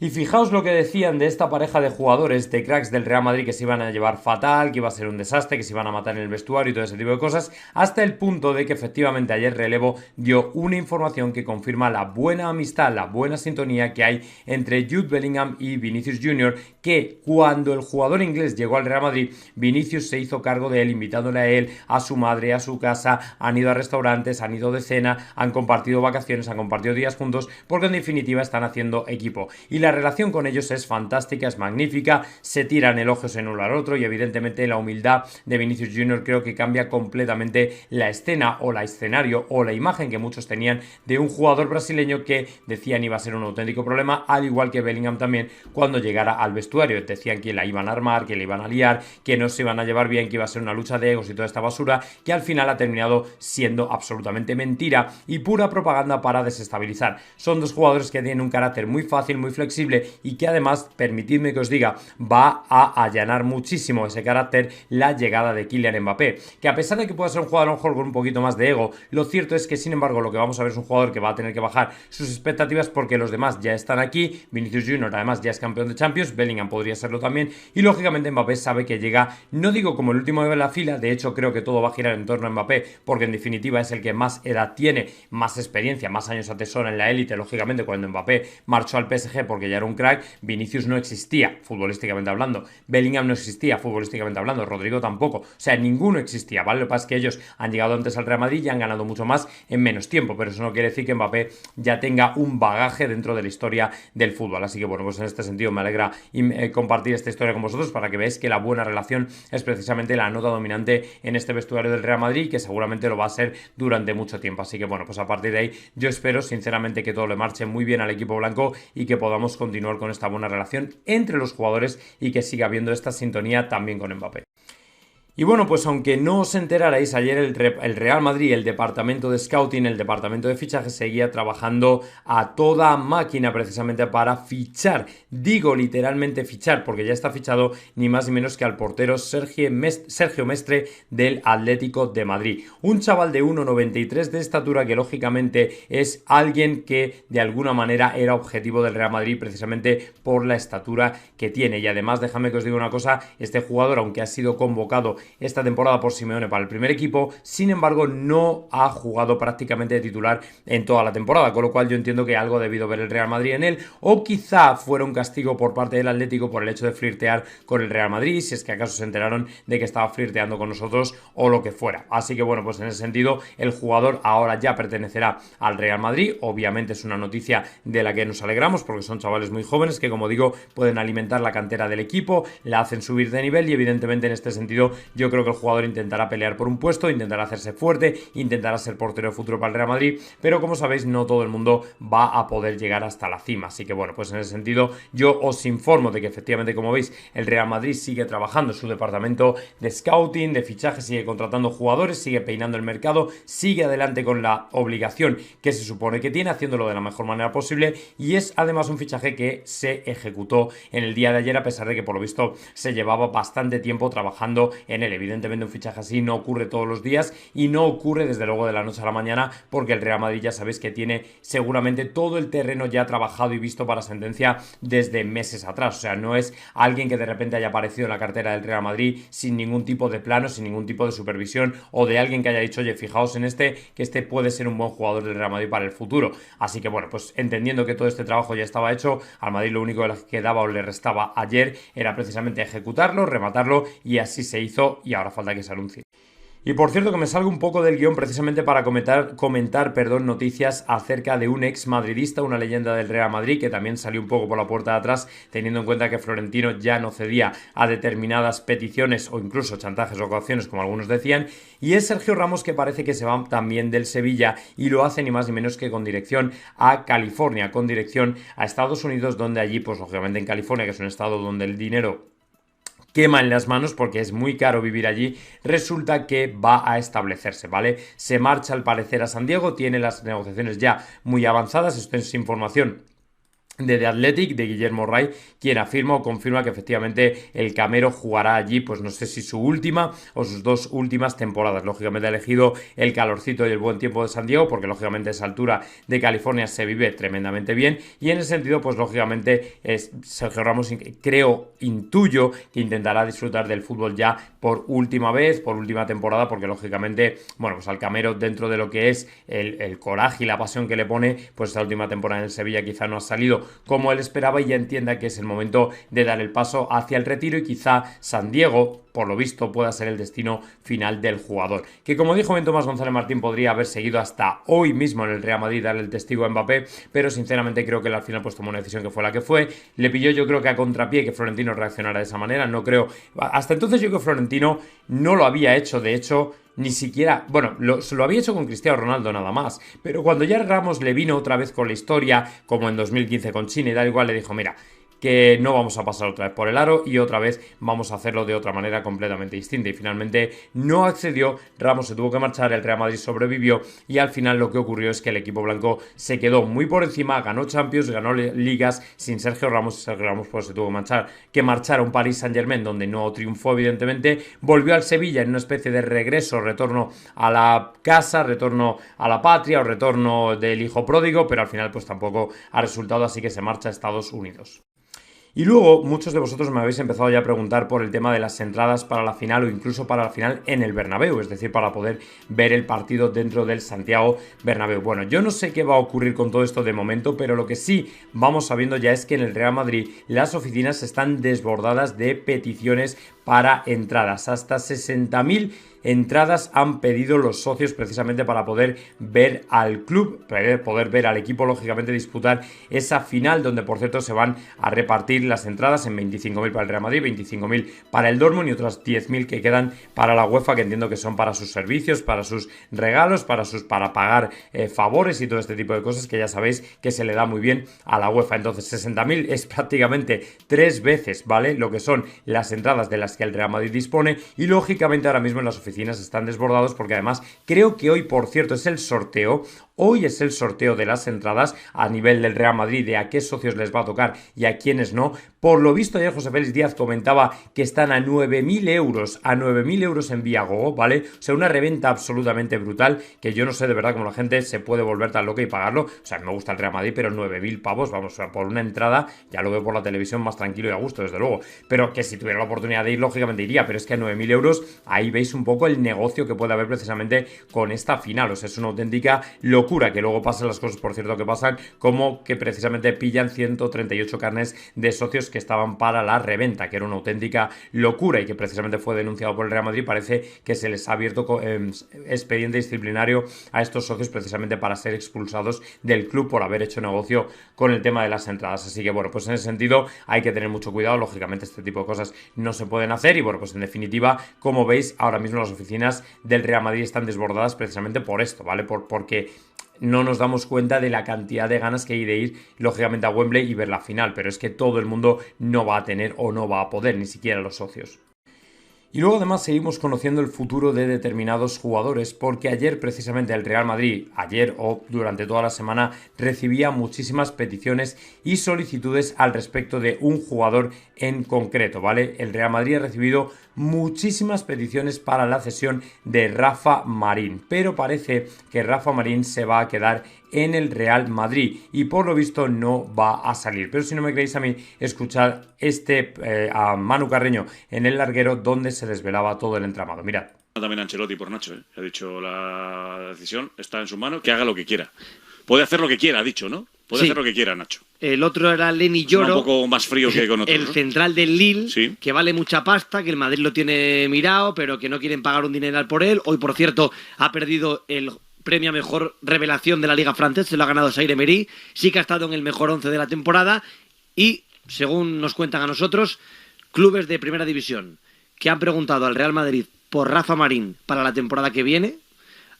Y fijaos lo que decían de esta pareja de jugadores, de cracks del Real Madrid, que se iban a llevar fatal, que iba a ser un desastre, que se iban a matar en el vestuario y todo ese tipo de cosas, hasta el punto de que efectivamente ayer Relevo dio una información que confirma la buena amistad, la buena sintonía que hay entre Jude Bellingham y Vinicius Junior, que cuando el jugador inglés llegó al Real Madrid, Vinicius se hizo cargo de él, invitándole a él, a su madre, a su casa, han ido a restaurantes, han ido de cena, han compartido vacaciones, han compartido días juntos, porque en definitiva están haciendo equipo. Y la relación con ellos es fantástica, es magnífica, se tiran elogios en uno al otro y evidentemente la humildad de Vinicius Junior creo que cambia completamente la escena o el escenario o la imagen que muchos tenían de un jugador brasileño que decían iba a ser un auténtico problema, al igual que Bellingham también cuando llegara al vestuario. Decían que la iban a armar, que le iban a liar, que no se iban a llevar bien, que iba a ser una lucha de egos y toda esta basura, que al final ha terminado siendo absolutamente mentira y pura propaganda para desestabilizar. Son dos jugadores que tienen un carácter muy fácil, muy flexible y que además, permitidme que os diga, va a allanar muchísimo ese carácter la llegada de Kylian Mbappé, que a pesar de que pueda ser un jugador a lo mejor con un poquito más de ego, lo cierto es que sin embargo lo que vamos a ver es un jugador que va a tener que bajar sus expectativas porque los demás ya están aquí, Vinicius Junior además ya es campeón de Champions, Bellingham podría serlo también y lógicamente Mbappé sabe que llega, no digo como el último de la fila, de hecho creo que todo va a girar en torno a Mbappé porque en definitiva es el que más edad tiene, más experiencia, más años atesora en la élite, lógicamente cuando Mbappé marchó al PSG porque ya era un crack, Vinicius no existía futbolísticamente hablando, Bellingham no existía futbolísticamente hablando, Rodrigo tampoco, o sea, ninguno existía, ¿vale? Lo que pasa es que ellos han llegado antes al Real Madrid y han ganado mucho más en menos tiempo, pero eso no quiere decir que Mbappé ya tenga un bagaje dentro de la historia del fútbol, así que bueno, pues en este sentido me alegra compartir esta historia con vosotros para que veáis que la buena relación es precisamente la nota dominante en este vestuario del Real Madrid, que seguramente lo va a ser durante mucho tiempo, así que bueno, pues a partir de ahí yo espero sinceramente que todo le marche muy bien al equipo blanco y que podamos continuar con esta buena relación entre los jugadores y que siga habiendo esta sintonía también con Mbappé. Y bueno, pues aunque no os enterarais, ayer el Real Madrid, el departamento de scouting, el departamento de fichajes seguía trabajando a toda máquina precisamente para fichar, digo literalmente fichar, porque ya está fichado ni más ni menos que al portero Sergio Mestre del Atlético de Madrid. Un chaval de 1,93 de estatura que lógicamente es alguien que de alguna manera era objetivo del Real Madrid precisamente por la estatura que tiene. Y además, déjame que os diga una cosa, este jugador, aunque ha sido convocado esta temporada por Simeone para el primer equipo, sin embargo no ha jugado prácticamente de titular en toda la temporada, con lo cual yo entiendo que algo ha debido ver el Real Madrid en él, o quizá fuera un castigo por parte del Atlético por el hecho de flirtear con el Real Madrid, si es que acaso se enteraron de que estaba flirteando con nosotros o lo que fuera. Así que bueno, pues en ese sentido el jugador ahora ya pertenecerá al Real Madrid, obviamente es una noticia de la que nos alegramos porque son chavales muy jóvenes que, como digo, pueden alimentar la cantera del equipo, la hacen subir de nivel y evidentemente en este sentido yo creo que el jugador intentará pelear por un puesto, intentará hacerse fuerte, intentará ser portero de futuro para el Real Madrid, pero como sabéis no todo el mundo va a poder llegar hasta la cima, así que bueno, pues en ese sentido yo os informo de que efectivamente, como veis, el Real Madrid sigue trabajando en su departamento de scouting, de fichaje, sigue contratando jugadores, sigue peinando el mercado, sigue adelante con la obligación que se supone que tiene, haciéndolo de la mejor manera posible, y es además un fichaje que se ejecutó en el día de ayer, a pesar de que por lo visto se llevaba bastante tiempo trabajando en él. Evidentemente un fichaje así no ocurre todos los días y no ocurre desde luego de la noche a la mañana, porque el Real Madrid ya sabéis que tiene seguramente todo el terreno ya trabajado y visto para sentencia desde meses atrás, o sea, no es alguien que de repente haya aparecido en la cartera del Real Madrid sin ningún tipo de plano, sin ningún tipo de supervisión, o de alguien que haya dicho, oye, fijaos en este, que este puede ser un buen jugador del Real Madrid para el futuro. Así que bueno, pues entendiendo que todo este trabajo ya estaba hecho, al Madrid lo único que daba o le restaba ayer era precisamente ejecutarlo, rematarlo, y así se hizo, y ahora falta que se anuncie. Y por cierto que me salgo un poco del guión precisamente para comentar noticias acerca de un ex madridista, una leyenda del Real Madrid que también salió un poco por la puerta de atrás, teniendo en cuenta que Florentino ya no cedía a determinadas peticiones o incluso chantajes o coacciones, como algunos decían, y es Sergio Ramos, que parece que se va también del Sevilla y lo hace ni más ni menos que con dirección a California, con dirección a Estados Unidos, donde allí, pues lógicamente en California, que es un estado donde el dinero quema en las manos porque es muy caro vivir allí, resulta que va a establecerse, ¿vale? Se marcha al parecer a San Diego, tiene las negociaciones ya muy avanzadas, esto es información de The Athletic, de Guillermo Ray, quien afirma o confirma que efectivamente el Camero jugará allí, pues no sé si su última o sus 2 últimas temporadas. Lógicamente ha elegido el calorcito y el buen tiempo de San Diego, porque lógicamente a esa altura de California se vive tremendamente bien, y en ese sentido, pues lógicamente Sergio Ramos, intuyo que intentará disfrutar del fútbol ya por última vez, por última temporada, porque lógicamente, bueno, pues al Camero, dentro de lo que es el coraje y la pasión que le pone, pues esta última temporada en el Sevilla quizá no ha salido como él esperaba, y ya entienda que es el momento de dar el paso hacia el retiro, y quizá San Diego, por lo visto, pueda ser el destino final del jugador. Que, como dijo bien Tomás González Martín, podría haber seguido hasta hoy mismo en el Real Madrid, darle el testigo a Mbappé, pero sinceramente creo que él al final pues tomó una decisión que fue la que fue. Le pilló, yo creo, que a contrapié que Florentino reaccionara de esa manera. No creo, hasta entonces yo creo que Florentino no lo había hecho, de hecho ni siquiera, bueno, lo había hecho con Cristiano Ronaldo nada más, pero cuando ya Ramos le vino otra vez con la historia, como en 2015 con China y da igual, le dijo, mira, que no vamos a pasar otra vez por el aro y otra vez vamos a hacerlo de otra manera completamente distinta, y finalmente no accedió. Ramos se tuvo que marchar, el Real Madrid sobrevivió, y al final lo que ocurrió es que el equipo blanco se quedó muy por encima, ganó Champions, ganó ligas sin Sergio Ramos. Sergio Ramos pues se tuvo que marchar a un Paris Saint-Germain donde no triunfó evidentemente, volvió al Sevilla en una especie de regreso, retorno a la casa, retorno a la patria o retorno del hijo pródigo, pero al final pues tampoco ha resultado, así que se marcha a Estados Unidos. Y luego, muchos de vosotros me habéis empezado ya a preguntar por el tema de las entradas para la final o incluso para la final en el Bernabéu, es decir, para poder ver el partido dentro del Santiago Bernabéu. Bueno, yo no sé qué va a ocurrir con todo esto de momento, pero lo que sí vamos sabiendo ya es que en el Real Madrid las oficinas están desbordadas de peticiones para entradas. Hasta 60.000 entradas han pedido los socios precisamente para poder ver al club, poder ver al equipo, lógicamente disputar esa final, donde por cierto se van a repartir las entradas en 25.000 para el Real Madrid, 25.000 para el Dortmund y otras 10.000 que quedan para la UEFA, que entiendo que son para sus servicios, para sus regalos, para pagar favores y todo este tipo de cosas que ya sabéis que se le da muy bien a la UEFA. Entonces 60.000 es prácticamente 3 veces, ¿vale?, lo que son las entradas de las que el Real Madrid dispone, y lógicamente ahora mismo en las oficinas están desbordados, porque además creo que hoy, por cierto, es el sorteo. Hoy es el sorteo de las entradas a nivel del Real Madrid, de a qué socios les va a tocar y a quiénes no. Por lo visto, ayer José Félix Díaz comentaba que están a 9.000 euros, en Viagogo, ¿vale? O sea, una reventa absolutamente brutal, que yo no sé de verdad cómo la gente se puede volver tan loca y pagarlo. O sea, me gusta el Real Madrid, pero 9.000 pavos, vamos, por una entrada, ya lo veo por la televisión más tranquilo y a gusto, desde luego. Pero que si tuviera la oportunidad de ir, lógicamente iría, pero es que a 9.000 euros, ahí veis un poco el negocio que puede haber precisamente con esta final. O sea, es una auténtica locura, que luego pasan las cosas, por cierto, que pasan, como que precisamente pillan 138 carnes de socios que estaban para la reventa, que era una auténtica locura y que precisamente fue denunciado por el Real Madrid. Parece que se les ha abierto expediente disciplinario a estos socios precisamente para ser expulsados del club por haber hecho negocio con el tema de las entradas. Así que bueno, pues en ese sentido hay que tener mucho cuidado. Lógicamente este tipo de cosas no se pueden hacer, y bueno, pues en definitiva, como veis, ahora mismo las oficinas del Real Madrid están desbordadas precisamente por esto, ¿vale? Porque no nos damos cuenta de la cantidad de ganas que hay de ir, lógicamente, a Wembley y ver la final, pero es que todo el mundo no va a tener o no va a poder, ni siquiera los socios. Y luego además seguimos conociendo el futuro de determinados jugadores, porque ayer precisamente el Real Madrid, ayer o durante toda la semana, recibía muchísimas peticiones y solicitudes al respecto de un jugador en concreto, ¿vale? El Real Madrid ha recibido muchísimas peticiones para la cesión de Rafa Marín, pero parece que Rafa Marín se va a quedar en el Real Madrid y por lo visto no va a salir. Pero si no me creéis a mí, escuchad a Manu Carreño en El Larguero, donde se desvelaba todo el entramado. Mirad. También Ancelotti por Nacho, ha dicho la decisión está en su mano, que haga lo que quiera. Puede hacer lo que quiera, ha dicho, ¿no? Puede hacer lo que quiera, Nacho. El otro era Lenny Yoro. Un poco más frío que con otros, el ¿no? central del Lille, sí, que vale mucha pasta, que el Madrid lo tiene mirado, pero que no quieren pagar un dineral por él. Hoy, por cierto, ha perdido el premio a mejor revelación de la Liga Francesa, se lo ha ganado Zaire Emery. Sí que ha estado en el mejor 11 de la temporada. Y, según nos cuentan a nosotros, clubes de primera división que han preguntado al Real Madrid por Rafa Marín para la temporada que viene,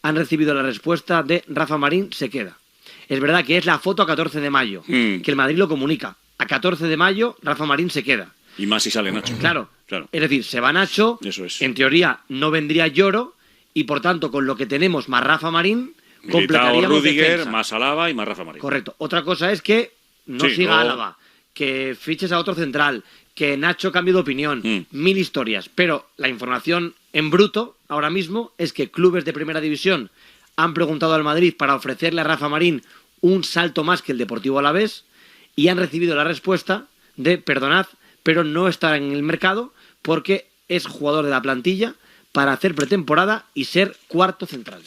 han recibido la respuesta de Rafa Marín se queda. Es verdad que es la foto a 14 de mayo, que el Madrid lo comunica. A 14 de mayo, Rafa Marín se queda. Y más si sale Nacho. Claro. Es decir, se va Nacho, eso es. En teoría no vendría Yoro, y por tanto, con lo que tenemos más Rafa Marín, completaríamos Rudiger, defensa. más Alaba y más Rafa Marín. Correcto. Otra cosa es que no Sí, siga no. Álava, que fiches a otro central, que Nacho cambie de opinión, mil historias. Pero la información en bruto ahora mismo es que clubes de primera división han preguntado al Madrid para ofrecerle a Rafa Marín un salto más que el Deportivo Alavés y han recibido la respuesta de perdonad, pero no está en el mercado porque es jugador de la plantilla para hacer pretemporada y ser cuarto central.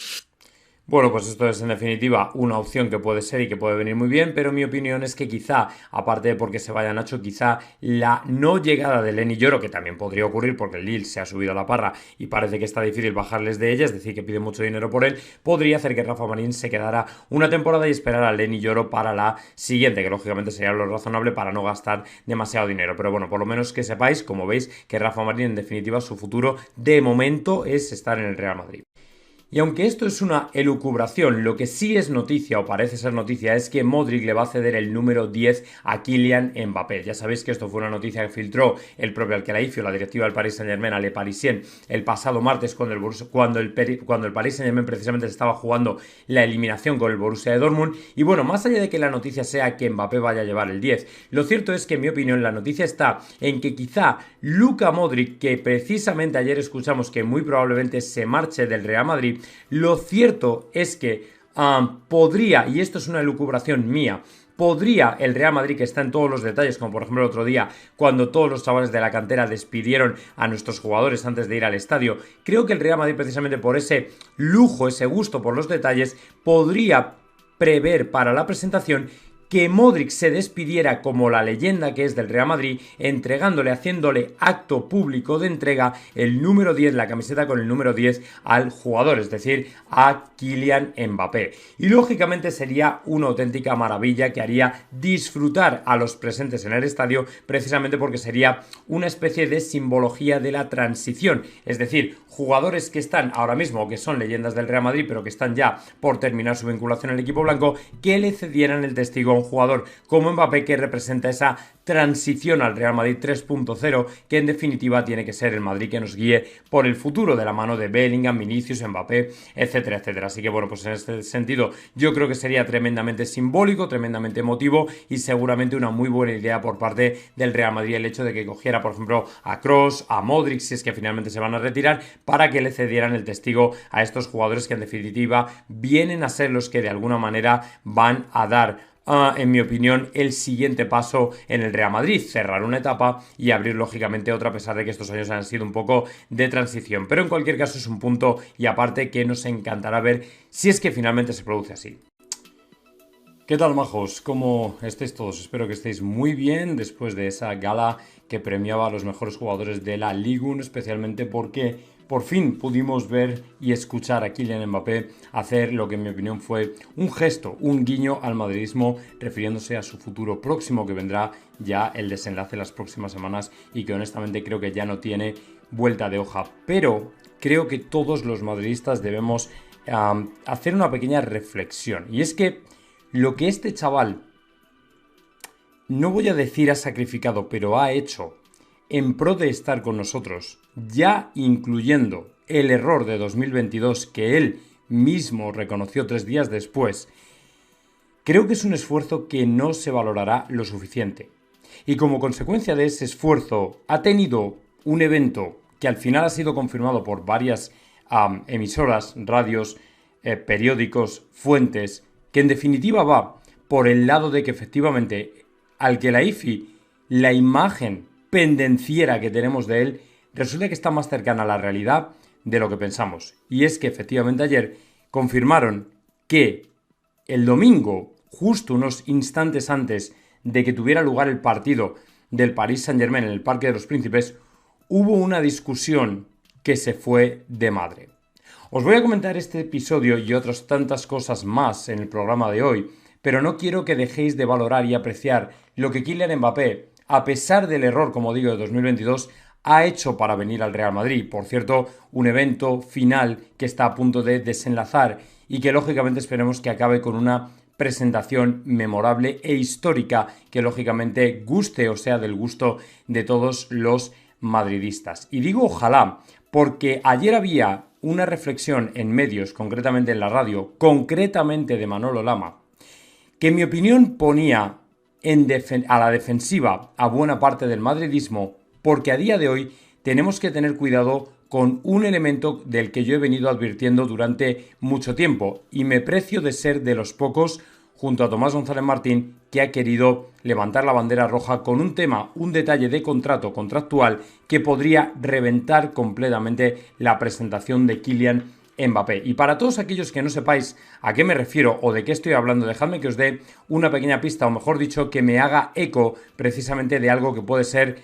Bueno, pues esto es en definitiva una opción que puede ser y que puede venir muy bien, pero mi opinión es que quizá, aparte de porque se vaya Nacho, quizá la no llegada de Lenny Yoro, que también podría ocurrir porque el Lille se ha subido a la parra y parece que está difícil bajarles de ella, es decir, que pide mucho dinero por él, podría hacer que Rafa Marín se quedara una temporada y esperara a Lenny Yoro para la siguiente, que lógicamente sería lo razonable para no gastar demasiado dinero. Pero bueno, por lo menos que sepáis, como veis, que Rafa Marín en definitiva su futuro de momento es estar en el Real Madrid. Y aunque esto es una elucubración, lo que sí es noticia o parece ser noticia es que Modric le va a ceder el número 10 a Kylian Mbappé. Ya sabéis que esto fue una noticia que filtró el propio Al-Khelaifi o la directiva del Paris Saint-Germain a Le Parisien el pasado martes cuando el Paris Saint-Germain precisamente estaba jugando la eliminación con el Borussia de Dortmund. Y bueno, más allá de que la noticia sea que Mbappé vaya a llevar el 10, lo cierto es que en mi opinión la noticia está en que quizá Luka Modric, que precisamente ayer escuchamos que muy probablemente se marche del Real Madrid, lo cierto es que podría, y esto es una elucubración mía, podría el Real Madrid, que está en todos los detalles, como por ejemplo el otro día, cuando todos los chavales de la cantera despidieron a nuestros jugadores antes de ir al estadio, creo que el Real Madrid, precisamente por ese lujo, ese gusto por los detalles, podría prever para la presentación que Modric se despidiera como la leyenda que es del Real Madrid, entregándole, haciéndole acto público de entrega el número 10, la camiseta con el número 10 al jugador, es decir, a Kylian Mbappé. Y lógicamente sería una auténtica maravilla que haría disfrutar a los presentes en el estadio, precisamente porque sería una especie de simbología de la transición, es decir, jugadores que están ahora mismo, que son leyendas del Real Madrid, pero que están ya por terminar su vinculación al equipo blanco, que le cedieran el testigo a un jugador como Mbappé, que representa esa transición al Real Madrid 3.0, que en definitiva tiene que ser el Madrid que nos guíe por el futuro, de la mano de Bellingham, Vinicius, Mbappé, etcétera, etcétera. Así que bueno, pues en este sentido yo creo que sería tremendamente simbólico, tremendamente emotivo y seguramente una muy buena idea por parte del Real Madrid el hecho de que cogiera, por ejemplo, a Kroos, a Modric, si es que finalmente se van a retirar, para que le cedieran el testigo a estos jugadores que en definitiva vienen a ser los que de alguna manera van a dar en mi opinión, el siguiente paso en el Real Madrid, cerrar una etapa y abrir lógicamente otra, a pesar de que estos años han sido un poco de transición. Pero en cualquier caso es un punto y aparte que nos encantará ver si es que finalmente se produce así. ¿Qué tal, majos? ¿Cómo estáis todos? Espero que estéis muy bien después de esa gala que premiaba a los mejores jugadores de la Ligue 1, especialmente porque por fin pudimos ver y escuchar a Kylian Mbappé hacer lo que en mi opinión fue un gesto, un guiño al madridismo, refiriéndose a su futuro próximo, que vendrá ya el desenlace las próximas semanas y que honestamente creo que ya no tiene vuelta de hoja. Pero creo que todos los madridistas debemos hacer una pequeña reflexión, y es que lo que este chaval, no voy a decir ha sacrificado, pero ha hecho en pro de estar con nosotros, ya incluyendo el error de 2022 que él mismo reconoció 3 días después, creo que es un esfuerzo que no se valorará lo suficiente. Y como consecuencia de ese esfuerzo ha tenido un evento que al final ha sido confirmado por varias emisoras, radios, periódicos, fuentes, que en definitiva va por el lado de que efectivamente Al-Khelaifi, la imagen pendenciera que tenemos de él, resulta que está más cercana a la realidad de lo que pensamos. Y es que efectivamente ayer confirmaron que el domingo, justo unos instantes antes de que tuviera lugar el partido del Paris Saint-Germain en el Parque de los Príncipes, hubo una discusión que se fue de madre. Os voy a comentar este episodio y otras tantas cosas más en el programa de hoy, pero no quiero que dejéis de valorar y apreciar lo que Kylian Mbappé, a pesar del error, como digo, de 2022, ha hecho para venir al Real Madrid. Por cierto, un evento final que está a punto de desenlazar y que lógicamente esperemos que acabe con una presentación memorable e histórica que lógicamente guste o sea del gusto de todos los madridistas. Y digo ojalá, porque ayer había una reflexión en medios, concretamente en la radio, concretamente de Manolo Lama, que en mi opinión ponía a la defensiva a buena parte del madridismo, porque a día de hoy tenemos que tener cuidado con un elemento del que yo he venido advirtiendo durante mucho tiempo y me precio de ser de los pocos, junto a Tomás González Martín, que ha querido levantar la bandera roja con un detalle de contractual que podría reventar completamente la presentación de Kylian Mbappé. Y para todos aquellos que no sepáis a qué me refiero o de qué estoy hablando, dejadme que os dé una pequeña pista, o mejor dicho, que me haga eco precisamente de algo que puede ser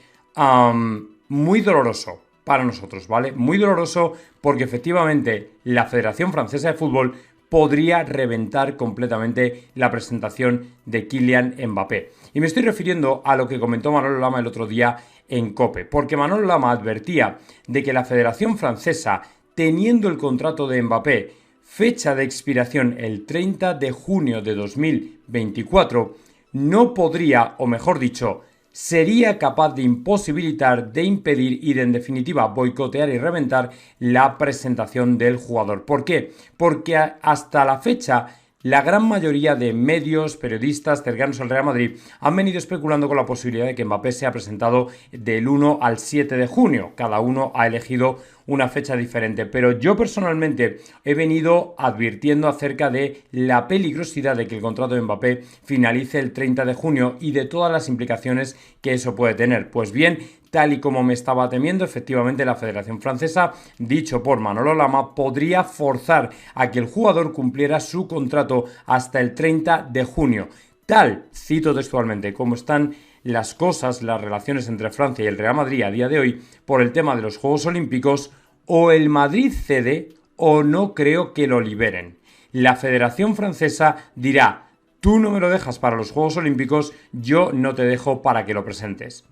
muy doloroso para nosotros, ¿vale? Muy doloroso porque efectivamente la Federación Francesa de Fútbol podría reventar completamente la presentación de Kylian Mbappé. Y me estoy refiriendo a lo que comentó Manolo Lama el otro día en COPE, porque Manolo Lama advertía de que la Federación Francesa, teniendo el contrato de Mbappé, fecha de expiración el 30 de junio de 2024, no podría, o mejor dicho, sería capaz de imposibilitar, de impedir y de en definitiva boicotear y reventar la presentación del jugador. ¿Por qué? Porque hasta la fecha la gran mayoría de medios, periodistas cercanos al Real Madrid han venido especulando con la posibilidad de que Mbappé sea presentado del 1 al 7 de junio. Cada uno ha elegido una fecha diferente, pero yo personalmente he venido advirtiendo acerca de la peligrosidad de que el contrato de Mbappé finalice el 30 de junio y de todas las implicaciones que eso puede tener. Pues bien, tal y como me estaba temiendo, efectivamente la Federación Francesa, dicho por Manolo Lama, podría forzar a que el jugador cumpliera su contrato hasta el 30 de junio. Tal, cito textualmente, como están las cosas, las relaciones entre Francia y el Real Madrid a día de hoy por el tema de los Juegos Olímpicos, o el Madrid cede o no creo que lo liberen. La Federación Francesa dirá: tú no me lo dejas para los Juegos Olímpicos, yo no te dejo para que lo presentes.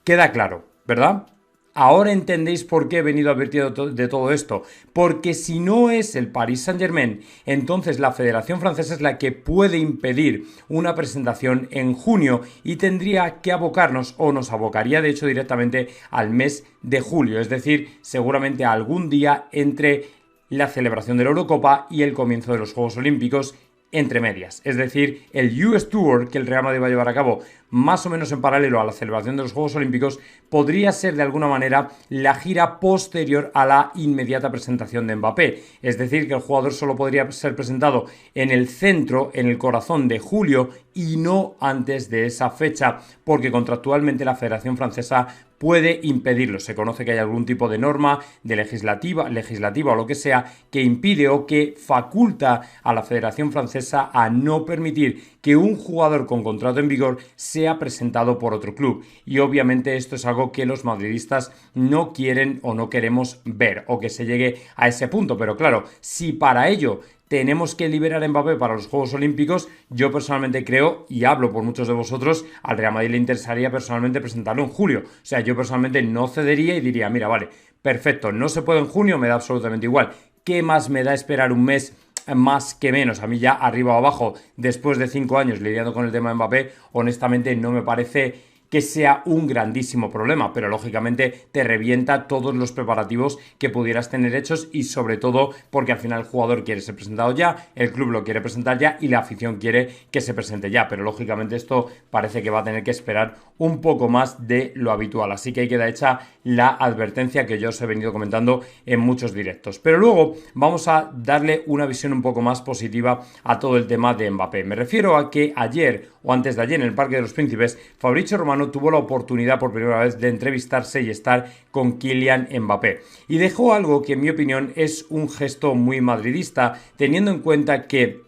Queda claro, ¿verdad? Ahora entendéis por qué he venido advirtiendo de todo esto. Porque si no es el Paris Saint-Germain, entonces la Federación Francesa es la que puede impedir una presentación en junio y tendría que abocarnos, o nos abocaría de hecho directamente al mes de julio. Es decir, seguramente algún día entre la celebración de la Eurocopa y el comienzo de los Juegos Olímpicos, entre medias. Es decir, el US Tour que el Real Madrid va a llevar a cabo más o menos en paralelo a la celebración de los Juegos Olímpicos podría ser de alguna manera la gira posterior a la inmediata presentación de Mbappé. Es decir, que el jugador solo podría ser presentado en el centro, en el corazón de julio y no antes de esa fecha, porque contractualmente la Federación Francesa puede impedirlo. Se conoce que hay algún tipo de norma de legislativa o lo que sea que impide o que faculta a la Federación Francesa a no permitir que un jugador con contrato en vigor sea presentado por otro club. Y obviamente esto es algo que los madridistas no quieren o no queremos ver, o que se llegue a ese punto. Pero claro, si para ello tenemos que liberar a Mbappé para los Juegos Olímpicos, yo personalmente creo, y hablo por muchos de vosotros, al Real Madrid le interesaría personalmente presentarlo en julio. O sea, yo personalmente no cedería y diría: mira, vale, perfecto, no se puede en junio, me da absolutamente igual. ¿Qué más me da esperar un mes más que menos? A mí ya arriba o abajo, después de 5 años lidiando con el tema de Mbappé, honestamente no me parece que sea un grandísimo problema, pero lógicamente te revienta todos los preparativos que pudieras tener hechos, y sobre todo porque al final el jugador quiere ser presentado ya, el club lo quiere presentar ya y la afición quiere que se presente ya, pero lógicamente esto parece que va a tener que esperar un poco más de lo habitual, así que ahí queda hecha la advertencia que yo os he venido comentando en muchos directos. Pero luego vamos a darle una visión un poco más positiva a todo el tema de Mbappé. Me refiero a que ayer o antes de ayer en el Parque de los Príncipes, Fabrizio Romano tuvo la oportunidad por primera vez de entrevistarse y estar con Kylian Mbappé. Y dejó algo que en mi opinión es un gesto muy madridista, teniendo en cuenta que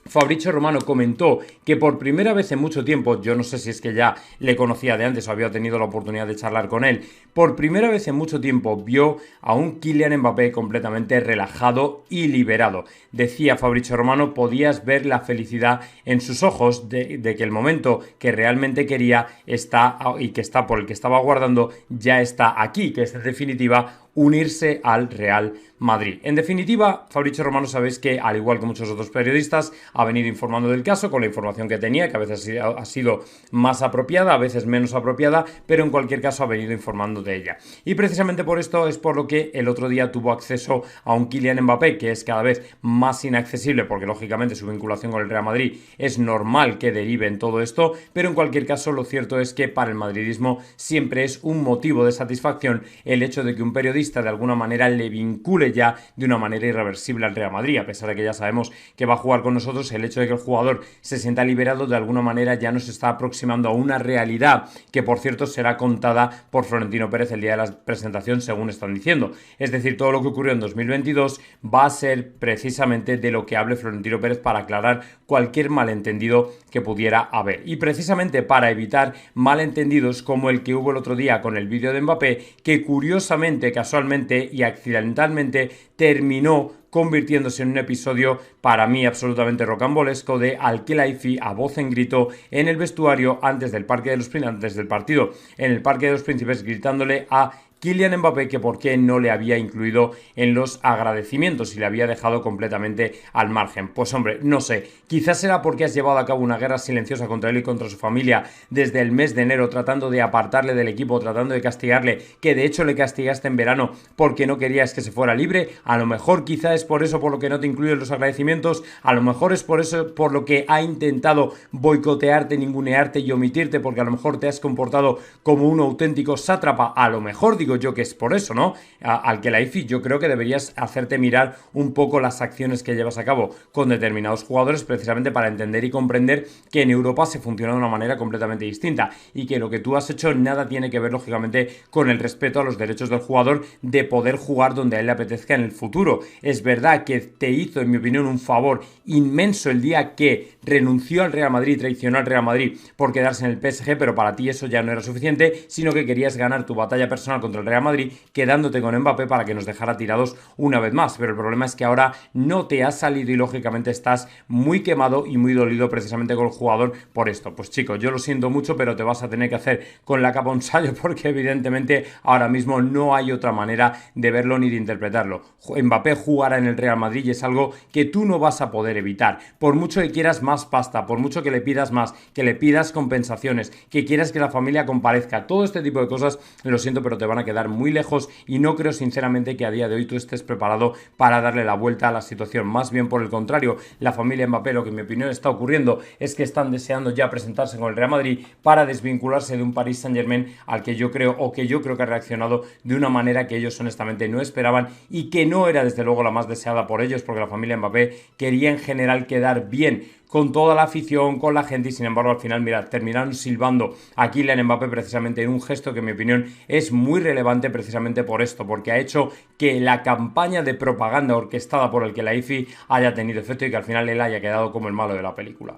Fabrizio Romano comentó que por primera vez en mucho tiempo, yo no sé si es que ya le conocía de antes o había tenido la oportunidad de charlar con él, por primera vez en mucho tiempo vio a un Kylian Mbappé completamente relajado y liberado. Decía Fabrizio Romano, podías ver la felicidad en sus ojos de que el momento que realmente quería está, y que está por el que estaba aguardando, ya está aquí, que es en definitiva unirse al Real Madrid. En definitiva, Fabrizio Romano sabéis que, al igual que muchos otros periodistas, ha venido informando del caso con la información que tenía, que a veces ha sido más apropiada, a veces menos apropiada, pero en cualquier caso ha venido informando de ella. Y precisamente por esto es por lo que el otro día tuvo acceso a un Kylian Mbappé que es cada vez más inaccesible, porque lógicamente su vinculación con el Real Madrid es normal que derive en todo esto, pero en cualquier caso lo cierto es que para el madridismo siempre es un motivo de satisfacción el hecho de que un periodista de alguna manera le vincule ya de una manera irreversible al Real Madrid, a pesar de que ya sabemos que va a jugar con nosotros. El hecho de que el jugador se sienta liberado de alguna manera ya nos está aproximando a una realidad que, por cierto, será contada por Florentino Pérez el día de la presentación, según están diciendo. Es decir, todo lo que ocurrió en 2022 va a ser precisamente de lo que hable Florentino Pérez para aclarar cualquier malentendido que pudiera haber. Y precisamente para evitar malentendidos como el que hubo el otro día con el vídeo de Mbappé, que curiosamente, casualmente y accidentalmente terminó convirtiéndose en un episodio para mí absolutamente rocambolesco de Al-Khelaifi a voz en grito en el vestuario antes del partido en el Parque de los Príncipes, gritándole a Kylian Mbappé que por qué no le había incluido en los agradecimientos y le había dejado completamente al margen. Pues hombre, no sé, quizás será porque has llevado a cabo una guerra silenciosa contra él y contra su familia desde el mes de enero, tratando de apartarle del equipo, tratando de castigarle, que de hecho le castigaste en verano porque no querías que se fuera libre. A lo mejor quizá es por eso por lo que no te incluye en los agradecimientos, a lo mejor es por eso por lo que ha intentado boicotearte, ningunearte y omitirte, porque a lo mejor te has comportado como un auténtico sátrapa. A lo mejor digo yo que es por eso, ¿no? Al-Khelaifi, yo creo que deberías hacerte mirar un poco las acciones que llevas a cabo con determinados jugadores, precisamente para entender y comprender que en Europa se funciona de una manera completamente distinta y que lo que tú has hecho nada tiene que ver, lógicamente, con el respeto a los derechos del jugador de poder jugar donde a él le apetezca en el futuro. Es verdad que te hizo, en mi opinión, un favor inmenso el día que renunció al Real Madrid, traicionó al Real Madrid por quedarse en el PSG, pero para ti eso ya no era suficiente, sino que querías ganar tu batalla personal contra el Real Madrid quedándote con Mbappé para que nos dejara tirados una vez más. Pero el problema es que ahora no te ha salido y lógicamente estás muy quemado y muy dolido precisamente con el jugador por esto. Pues chicos, yo lo siento mucho, pero te vas a tener que hacer con la capa un sallo, porque evidentemente ahora mismo no hay otra manera de verlo ni de interpretarlo. Mbappé jugará en el Real Madrid y es algo que tú no vas a poder evitar. Por mucho que quieras más pasta, por mucho que le pidas más, que le pidas compensaciones, que quieras que la familia comparezca, todo este tipo de cosas, lo siento, pero te van a quedar muy lejos y no creo sinceramente que a día de hoy tú estés preparado para darle la vuelta a la situación. Más bien por el contrario, la familia Mbappé, lo que en mi opinión está ocurriendo es que están deseando ya presentarse con el Real Madrid para desvincularse de un Paris Saint-Germain al que yo creo que ha reaccionado de una manera que ellos honestamente no esperaban y que no era desde luego la más deseada por ellos, porque la familia Mbappé quería en general quedar bien con toda la afición, con la gente, y sin embargo al final, mira, terminaron silbando a Kylian Mbappé precisamente en un gesto que en mi opinión es muy relevante precisamente por esto, porque ha hecho que la campaña de propaganda orquestada por el Khelaifi haya tenido efecto y que al final él haya quedado como el malo de la película.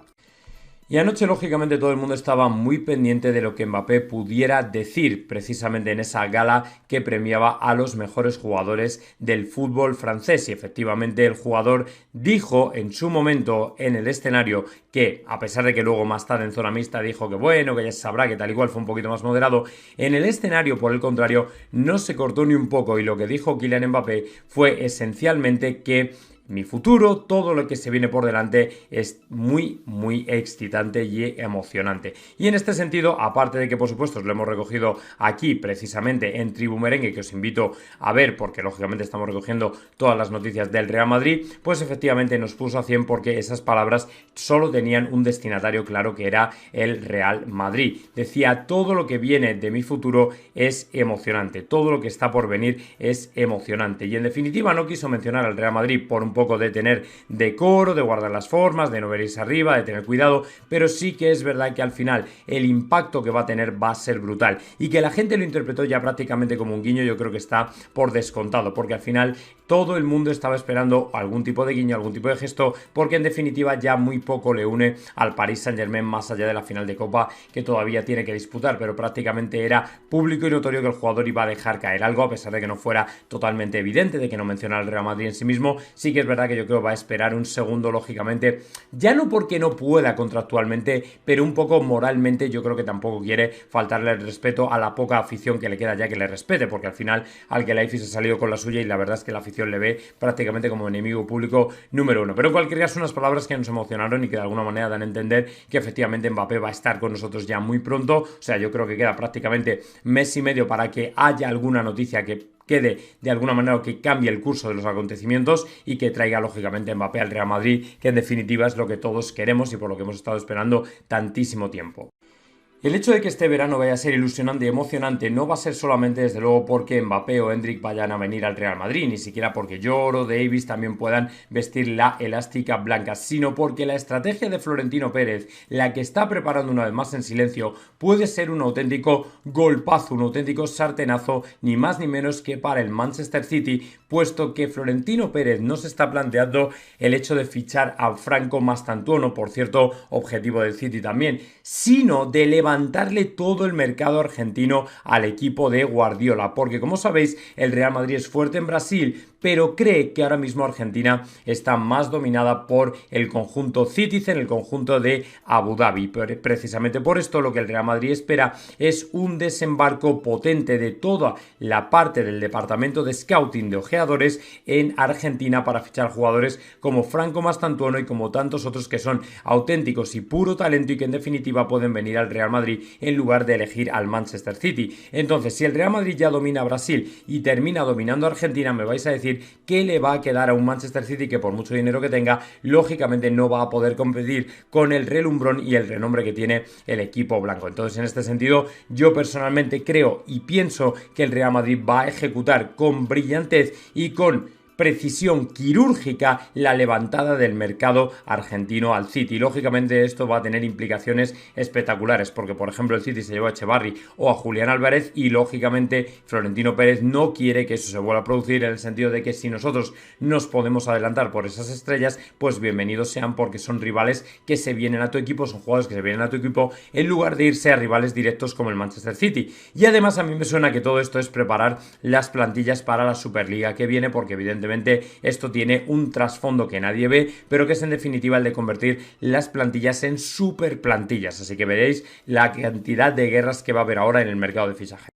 Y anoche, lógicamente, todo el mundo estaba muy pendiente de lo que Mbappé pudiera decir precisamente en esa gala que premiaba a los mejores jugadores del fútbol francés. Y efectivamente el jugador dijo en su momento en el escenario que, a pesar de que luego más tarde en zona mixta dijo que bueno, que ya se sabrá, que tal igual fue un poquito más moderado, en el escenario, por el contrario, no se cortó ni un poco. Y lo que dijo Kylian Mbappé fue esencialmente que mi futuro, todo lo que se viene por delante es muy, muy excitante y emocionante. Y en este sentido, aparte de que por supuesto os lo hemos recogido aquí precisamente en Tribu Merengue, que os invito a ver porque lógicamente estamos recogiendo todas las noticias del Real Madrid, pues efectivamente nos puso a 100 porque esas palabras solo tenían un destinatario claro, que era el Real Madrid. Decía: todo lo que viene de mi futuro es emocionante, todo lo que está por venir es emocionante. Y en definitiva no quiso mencionar al Real Madrid por un poco de tener decoro, de guardar las formas, de no veréis arriba, de tener cuidado, pero sí que es verdad que al final el impacto que va a tener va a ser brutal, y que la gente lo interpretó ya prácticamente como un guiño, yo creo que está por descontado, porque al final todo el mundo estaba esperando algún tipo de guiño, algún tipo de gesto, porque en definitiva ya muy poco le une al Paris Saint-Germain más allá de la final de Copa que todavía tiene que disputar, pero prácticamente era público y notorio que el jugador iba a dejar caer algo, a pesar de que no fuera totalmente evidente, de que no mencionara al Real Madrid en sí mismo. Sí que es verdad que yo creo que va a esperar un segundo, lógicamente, ya no porque no pueda contractualmente, pero un poco moralmente yo creo que tampoco quiere faltarle el respeto a la poca afición que le queda ya que le respete, porque al final Al-Khelaifi se ha salido con la suya y la verdad es que la afición le ve prácticamente como enemigo público número uno. Pero en cualquier caso, unas palabras que nos emocionaron y que de alguna manera dan a entender que efectivamente Mbappé va a estar con nosotros ya muy pronto. O sea, yo creo que queda prácticamente mes y medio para que haya alguna noticia que quede de alguna manera o que cambie el curso de los acontecimientos y que traiga lógicamente Mbappé al Real Madrid, que en definitiva es lo que todos queremos y por lo que hemos estado esperando tantísimo tiempo. El hecho de que este verano vaya a ser ilusionante y emocionante no va a ser solamente, desde luego, porque Mbappé o Endrick vayan a venir al Real Madrid, ni siquiera porque Lloro o Davis también puedan vestir la elástica blanca, sino porque la estrategia de Florentino Pérez, la que está preparando una vez más en silencio, puede ser un auténtico golpazo, un auténtico sartenazo, ni más ni menos que para el Manchester City, puesto que Florentino Pérez no se está planteando el hecho de fichar a Franco Mastantuono, por cierto, objetivo del City también, sino de levantarle todo el mercado argentino al equipo de Guardiola, porque como sabéis, el Real Madrid es fuerte en Brasil, pero cree que ahora mismo Argentina está más dominada por el conjunto Citizen, el conjunto de Abu Dhabi. Pero precisamente por esto lo que el Real Madrid espera es un desembarco potente de toda la parte del departamento de scouting de ojeadores en Argentina para fichar jugadores como Franco Mastantuono y como tantos otros que son auténticos y puro talento y que en definitiva pueden venir al Real Madrid en lugar de elegir al Manchester City. Entonces, si el Real Madrid ya domina Brasil y termina dominando Argentina, me vais a decir que le va a quedar a un Manchester City que por mucho dinero que tenga, lógicamente no va a poder competir con el relumbrón y el renombre que tiene el equipo blanco. Entonces, en este sentido, yo personalmente creo y pienso que el Real Madrid va a ejecutar con brillantez y con precisión quirúrgica la levantada del mercado argentino al City. Lógicamente esto va a tener implicaciones espectaculares porque, por ejemplo, el City se llevó a Echevarri o a Julián Álvarez y lógicamente Florentino Pérez no quiere que eso se vuelva a producir, en el sentido de que si nosotros nos podemos adelantar por esas estrellas, pues bienvenidos sean, porque son rivales que se vienen a tu equipo, son jugadores que se vienen a tu equipo en lugar de irse a rivales directos como el Manchester City. Y además a mí me suena que todo esto es preparar las plantillas para la Superliga que viene, porque evidentemente esto tiene un trasfondo que nadie ve, pero que es en definitiva el de convertir las plantillas en super plantillas. Así que veréis la cantidad de guerras que va a haber ahora en el mercado de fichaje.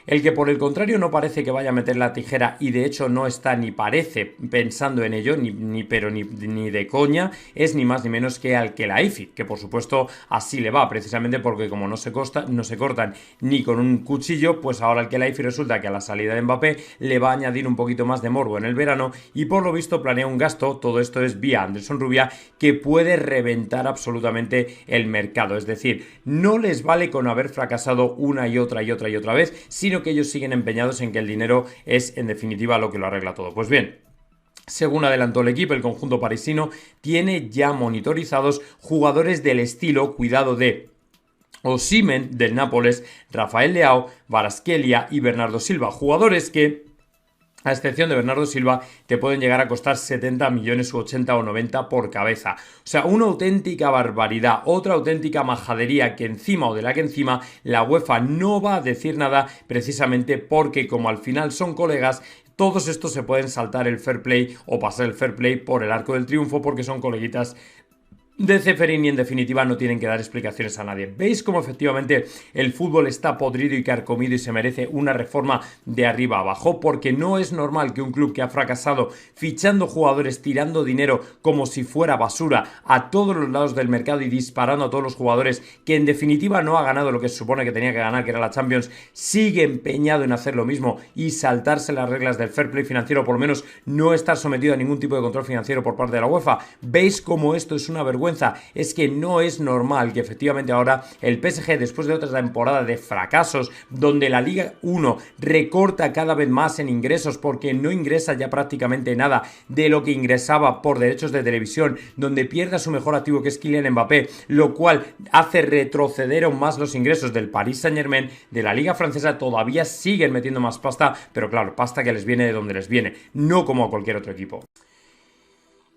El que por el contrario no parece que vaya a meter la tijera y de hecho no está ni parece pensando en ello, ni de coña, es ni más ni menos que Al-Khelaifi, que por supuesto así le va, precisamente porque como no se cortan ni con un cuchillo, pues ahora Al-Khelaifi resulta que a la salida de Mbappé le va a añadir un poquito más de morbo en el verano y por lo visto planea un gasto, todo esto es vía Anderson Rubia, que puede reventar absolutamente el mercado. Es decir, no les vale con haber fracasado una y otra vez, sino que ellos siguen empeñados en que el dinero es en definitiva lo que lo arregla todo. Pues bien, según adelantó el equipo, el conjunto parisino tiene ya monitorizados jugadores del estilo, cuidado, de Osimhen del Nápoles, Rafael Leao, Kvaratskhelia y Bernardo Silva, jugadores que, a excepción de Bernardo Silva, te pueden llegar a costar 70 millones u 80 o 90 por cabeza. O sea, una auténtica barbaridad, otra auténtica majadería que encima la UEFA no va a decir nada, precisamente porque como al final son colegas, todos estos se pueden saltar el fair play o pasar el fair play por el arco del triunfo porque son coleguitas de Ceferín y en definitiva no tienen que dar explicaciones a nadie. ¿Veis cómo efectivamente el fútbol está podrido y carcomido y se merece una reforma de arriba abajo? Porque no es normal que un club que ha fracasado fichando jugadores, tirando dinero como si fuera basura a todos los lados del mercado y disparando a todos los jugadores, que en definitiva no ha ganado lo que se supone que tenía que ganar, que era la Champions, sigue empeñado en hacer lo mismo y saltarse las reglas del fair play financiero, por lo menos no estar sometido a ningún tipo de control financiero por parte de la UEFA. ¿Veis cómo esto es una vergüenza? Es que no es normal que efectivamente ahora el PSG, después de otra temporada de fracasos, donde la Liga 1 recorta cada vez más en ingresos porque no ingresa ya prácticamente nada de lo que ingresaba por derechos de televisión, donde pierde a su mejor activo que es Kylian Mbappé, lo cual hace retroceder aún más los ingresos del Paris Saint-Germain, de la Liga francesa, todavía siguen metiendo más pasta, pero claro, pasta que les viene de donde les viene, no como a cualquier otro equipo.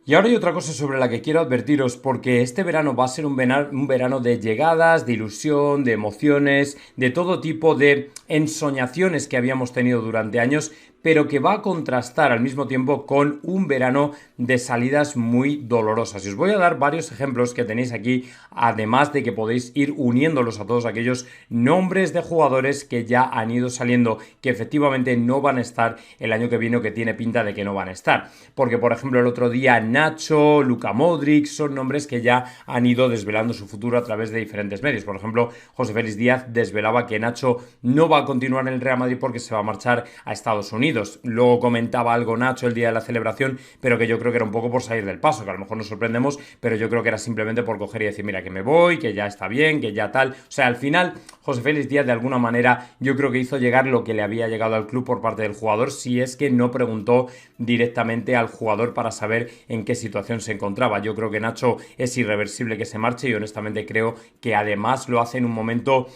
Y ahora hay otra cosa sobre la que quiero advertiros, porque este verano va a ser un verano de llegadas, de ilusión, de emociones, de todo tipo de ensoñaciones que habíamos tenido durante años, pero que va a contrastar al mismo tiempo con un verano de salidas muy dolorosas. Y os voy a dar varios ejemplos que tenéis aquí, además de que podéis ir uniéndolos a todos aquellos nombres de jugadores que ya han ido saliendo, que efectivamente no van a estar el año que viene o que tiene pinta de que no van a estar. Porque, por ejemplo, el otro día Nacho, Luka Modric, son nombres que ya han ido desvelando su futuro a través de diferentes medios. Por ejemplo, José Félix Díaz desvelaba que Nacho no va a continuar en el Real Madrid porque se va a marchar a Estados Unidos. Luego comentaba algo Nacho el día de la celebración, pero que yo creo que era un poco por salir del paso, que a lo mejor nos sorprendemos, pero yo creo que era simplemente por coger y decir, mira, que me voy, que ya está bien, que ya tal. O sea, al final, José Félix Díaz de alguna manera yo creo que hizo llegar lo que le había llegado al club por parte del jugador, si es que no preguntó directamente al jugador para saber en qué situación se encontraba. Yo creo que Nacho es irreversible que se marche y honestamente creo que además lo hace en un momento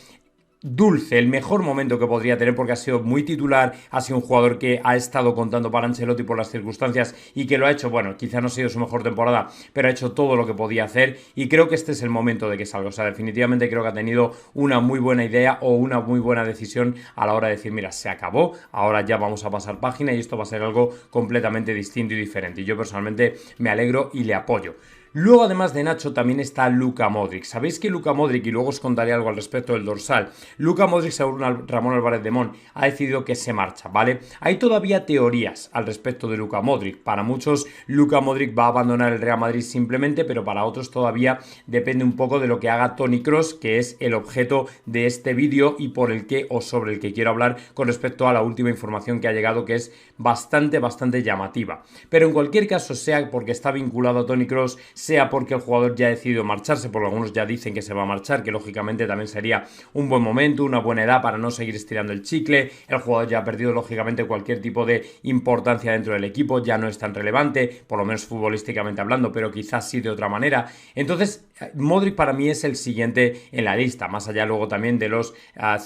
dulce, el mejor momento que podría tener, porque ha sido muy titular, ha sido un jugador que ha estado contando para Ancelotti por las circunstancias y que lo ha hecho, bueno, quizá no ha sido su mejor temporada, pero ha hecho todo lo que podía hacer y creo que este es el momento de que salga. O sea, definitivamente creo que ha tenido una muy buena idea o una muy buena decisión a la hora de decir, mira, se acabó, ahora ya vamos a pasar página y esto va a ser algo completamente distinto y diferente. Y yo personalmente me alegro y le apoyo. Luego, además de Nacho, también está Luka Modric. Sabéis que Luka Modric, y luego os contaré algo al respecto del dorsal, Luka Modric, según Ramón Álvarez de Mon, ha decidido que se marcha, ¿vale? Hay todavía teorías al respecto de Luka Modric. Para muchos, Luka Modric va a abandonar el Real Madrid simplemente, pero para otros todavía depende un poco de lo que haga Toni Kroos, que es el objeto de este vídeo y por el que o sobre el que quiero hablar con respecto a la última información que ha llegado, que es bastante llamativa. Pero en cualquier caso, sea porque está vinculado a Toni Kroos, sea porque el jugador ya ha decidido marcharse, porque algunos ya dicen que se va a marchar, que lógicamente también sería un buen momento, una buena edad para no seguir estirando el chicle. El jugador ya ha perdido lógicamente cualquier tipo de importancia dentro del equipo, ya no es tan relevante, por lo menos futbolísticamente hablando, pero quizás sí de otra manera. Entonces, Modric para mí es el siguiente en la lista, más allá luego también de los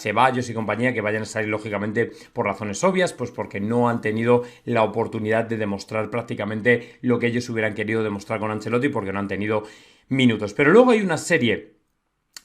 Ceballos y compañía que vayan a salir lógicamente por razones obvias, pues porque no han tenido la oportunidad de demostrar prácticamente lo que ellos hubieran querido demostrar con Ancelotti, porque no han tenido minutos. Pero luego hay una serie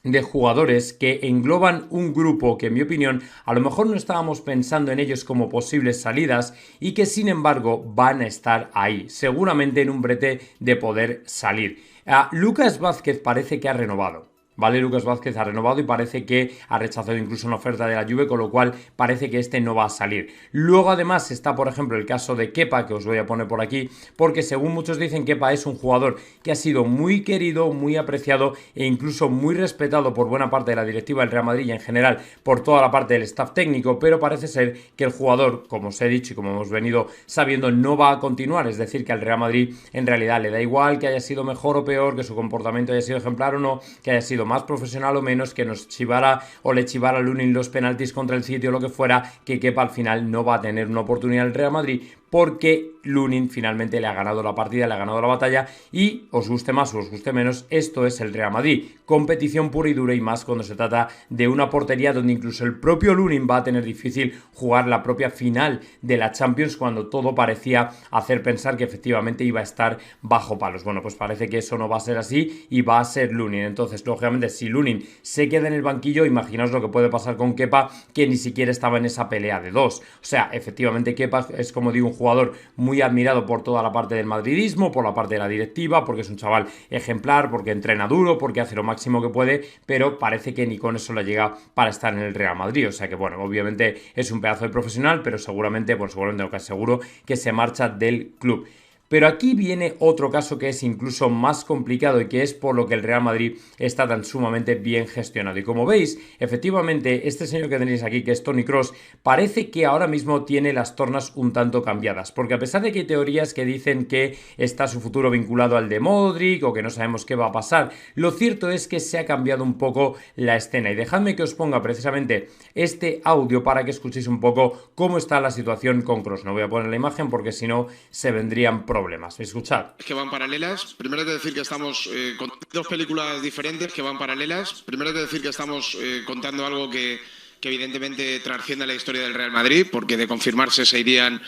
de jugadores que engloban un grupo que en mi opinión a lo mejor no estábamos pensando en ellos como posibles salidas y que sin embargo van a estar ahí, seguramente en un brete de poder salir. Lucas Vázquez parece que ha renovado. ¿Vale? Lucas Vázquez ha renovado y parece que ha rechazado incluso una oferta de la Juve, con lo cual parece que este no va a salir. Luego además está, por ejemplo, el caso de Kepa, que os voy a poner por aquí, porque según muchos dicen, Kepa es un jugador que ha sido muy querido, muy apreciado e incluso muy respetado por buena parte de la directiva del Real Madrid y en general por toda la parte del staff técnico, pero parece ser que el jugador, como os he dicho y como hemos venido sabiendo, no va a continuar. Es decir, que al Real Madrid en realidad le da igual que haya sido mejor o peor, que su comportamiento haya sido ejemplar o no, que haya sido más profesional o menos, que nos chivara o le chivara a Lunin los penaltis contra el sitio o lo que fuera, que Kepa al final no va a tener una oportunidad en el Real Madrid porque Lunin finalmente le ha ganado la partida, le ha ganado la batalla y os guste más o os guste menos, esto es el Real Madrid. Competición pura y dura y más cuando se trata de una portería donde incluso el propio Lunin va a tener difícil jugar la propia final de la Champions cuando todo parecía hacer pensar que efectivamente iba a estar bajo palos. Bueno, pues parece que eso no va a ser así y va a ser Lunin. Entonces, lógicamente, si Lunin se queda en el banquillo, imaginaos lo que puede pasar con Kepa, que ni siquiera estaba en esa pelea de dos. O sea, efectivamente Kepa es, como digo, un jugador muy admirado por toda la parte del madridismo, por la parte de la directiva, porque es un chaval ejemplar, porque entrena duro, porque hace lo máximo que puede, pero parece que ni con eso le llega para estar en el Real Madrid. O sea que, bueno, obviamente es un pedazo de profesional, pero seguramente lo que aseguro, que se marcha del club. Pero aquí viene otro caso que es incluso más complicado y que es por lo que el Real Madrid está tan sumamente bien gestionado. Y como veis, efectivamente, este señor que tenéis aquí, que es Toni Kroos, parece que ahora mismo tiene las tornas un tanto cambiadas. Porque a pesar de que hay teorías que dicen que está su futuro vinculado al de Modric o que no sabemos qué va a pasar, lo cierto es que se ha cambiado un poco la escena. Y dejadme que os ponga precisamente este audio para que escuchéis un poco cómo está la situación con Kroos. No voy a poner la imagen porque si no se vendrían problemas. Escuchad. Que van paralelas. Primero hay que decir que estamos con dos películas diferentes que van paralelas. Primero hay que decir que estamos contando algo que evidentemente trasciende la historia del Real Madrid, porque de confirmarse se irían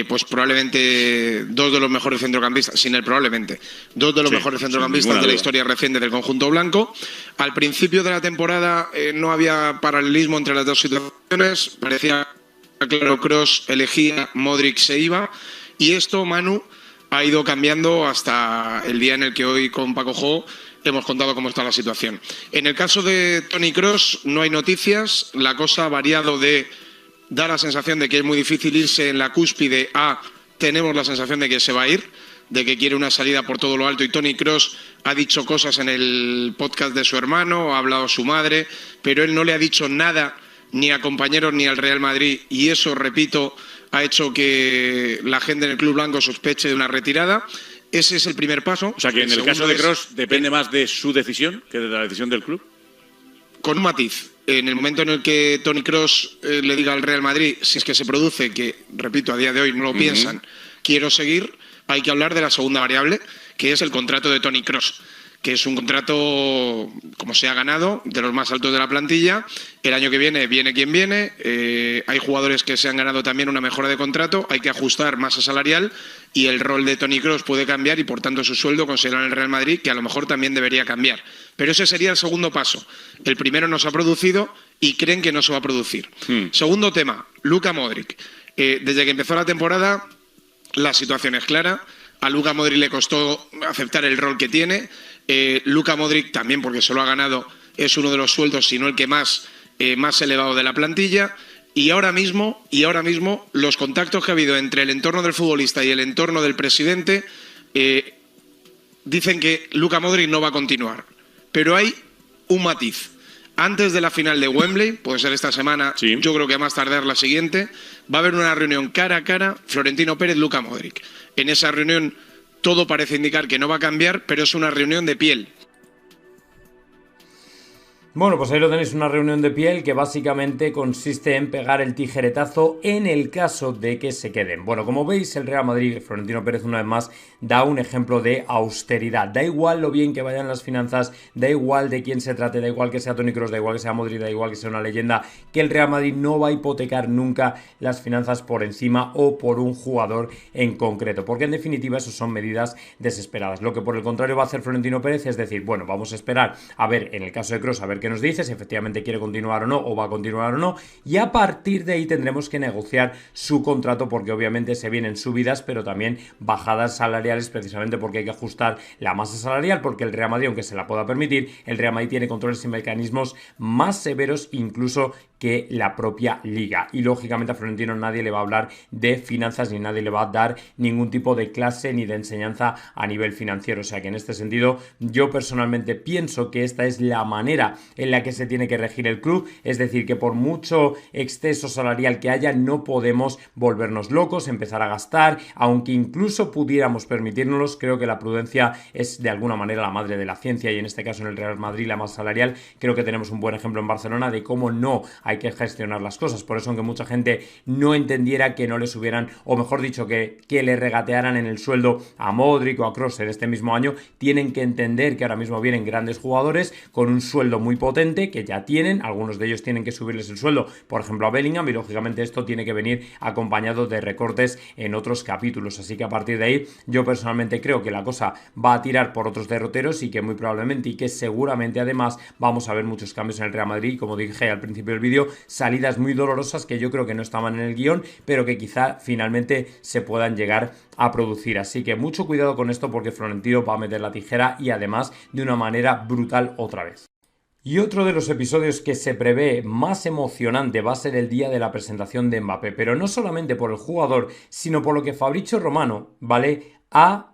pues probablemente dos de los mejores centrocampistas, sin él probablemente, dos de los mejores centrocampistas de la historia reciente del conjunto blanco. Al principio de la temporada no había paralelismo entre las dos situaciones, parecía claro, Kroos elegía, Modric se iba, y esto, Manu, ha ido cambiando hasta el día en el que hoy con Paco Jo hemos contado cómo está la situación. En el caso de Toni Kroos no hay noticias, la cosa ha variado de dar la sensación de que es muy difícil irse en la cúspide a tenemos la sensación de que se va a ir, de que quiere una salida por todo lo alto, y Toni Kroos ha dicho cosas en el podcast de su hermano, ha hablado su madre, pero él no le ha dicho nada ni a compañeros ni al Real Madrid, y eso, repito, ha hecho que la gente en el club blanco sospeche de una retirada. Ese es el primer paso. O sea que en el caso de Kroos depende más de su decisión que de la decisión del club. Con un matiz. En el momento en el que Toni Kroos le diga al Real Madrid, si es que se produce, que, repito, a día de hoy no lo piensan, quiero seguir, hay que hablar de la segunda variable, que es el contrato de Toni Kroos, que es un contrato, como se ha ganado, de los más altos de la plantilla. El año que viene quien viene. Hay jugadores que se han ganado también una mejora de contrato. Hay que ajustar masa salarial y el rol de Toni Kroos puede cambiar y, por tanto, su sueldo consideran el Real Madrid, que a lo mejor también debería cambiar. Pero ese sería el segundo paso. El primero no se ha producido y creen que no se va a producir. Segundo tema, Luka Modric. Desde que empezó la temporada, la situación es clara. A Luka Modric le costó aceptar el rol que tiene. Luka Modric también, porque se lo ha ganado, es uno de los sueldos, si no el que más elevado de la plantilla. Y ahora mismo, los contactos que ha habido entre el entorno del futbolista y el entorno del presidente dicen que Luka Modric no va a continuar. Pero hay un matiz. Antes de la final de Wembley, puede ser esta semana, sí, yo creo que a más tardar la siguiente, va a haber una reunión cara a cara, Florentino Pérez, Luka Modric. En esa reunión todo parece indicar que no va a cambiar, pero es una reunión de piel. Bueno, pues ahí lo tenéis, una reunión de piel que básicamente consiste en pegar el tijeretazo en el caso de que se queden. Bueno, como veis, el Real Madrid, Florentino Pérez una vez más, da un ejemplo de austeridad. Da igual lo bien que vayan las finanzas, da igual de quién se trate, da igual que sea Toni Kroos, da igual que sea Modric, da igual que sea una leyenda, que el Real Madrid no va a hipotecar nunca las finanzas por encima o por un jugador en concreto, porque en definitiva eso son medidas desesperadas. Lo que por el contrario va a hacer Florentino Pérez es decir, bueno, vamos a esperar a ver, en el caso de Kroos, a ver qué nos dice, si efectivamente quiere continuar o no, o va a continuar o no, y a partir de ahí tendremos que negociar su contrato, porque obviamente se vienen subidas, pero también bajadas salariales, precisamente porque hay que ajustar la masa salarial, porque el Real Madrid, aunque se la pueda permitir, el Real Madrid tiene controles y mecanismos más severos incluso que la propia liga, y lógicamente a Florentino nadie le va a hablar de finanzas ni nadie le va a dar ningún tipo de clase ni de enseñanza a nivel financiero. O sea que en este sentido yo personalmente pienso que esta es la manera en la que se tiene que regir el club, es decir, que por mucho exceso salarial que haya no podemos volvernos locos, empezar a gastar, aunque incluso pudiéramos permitírnoslos. Creo que la prudencia es de alguna manera la madre de la ciencia, y en este caso en el Real Madrid la masa salarial creo que tenemos un buen ejemplo en Barcelona de cómo no hay que gestionar las cosas. Por eso, aunque mucha gente no entendiera que no le subieran, o mejor dicho, que le regatearan en el sueldo a Modric o a Kroos en este mismo año, tienen que entender que ahora mismo vienen grandes jugadores con un sueldo muy potente que ya tienen, algunos de ellos tienen que subirles el sueldo, por ejemplo a Bellingham, y lógicamente esto tiene que venir acompañado de recortes en otros capítulos. Así que a partir de ahí yo personalmente creo que la cosa va a tirar por otros derroteros y que muy probablemente y que seguramente además vamos a ver muchos cambios en el Real Madrid, como dije al principio del vídeo, salidas muy dolorosas que yo creo que no estaban en el guión, pero que quizá finalmente se puedan llegar a producir. Así que mucho cuidado con esto, porque Florentino va a meter la tijera, y además de una manera brutal otra vez. Y otro de los episodios que se prevé más emocionante va a ser el día de la presentación de Mbappé, pero no solamente por el jugador, sino por lo que Fabrizio Romano, ¿vale?, ha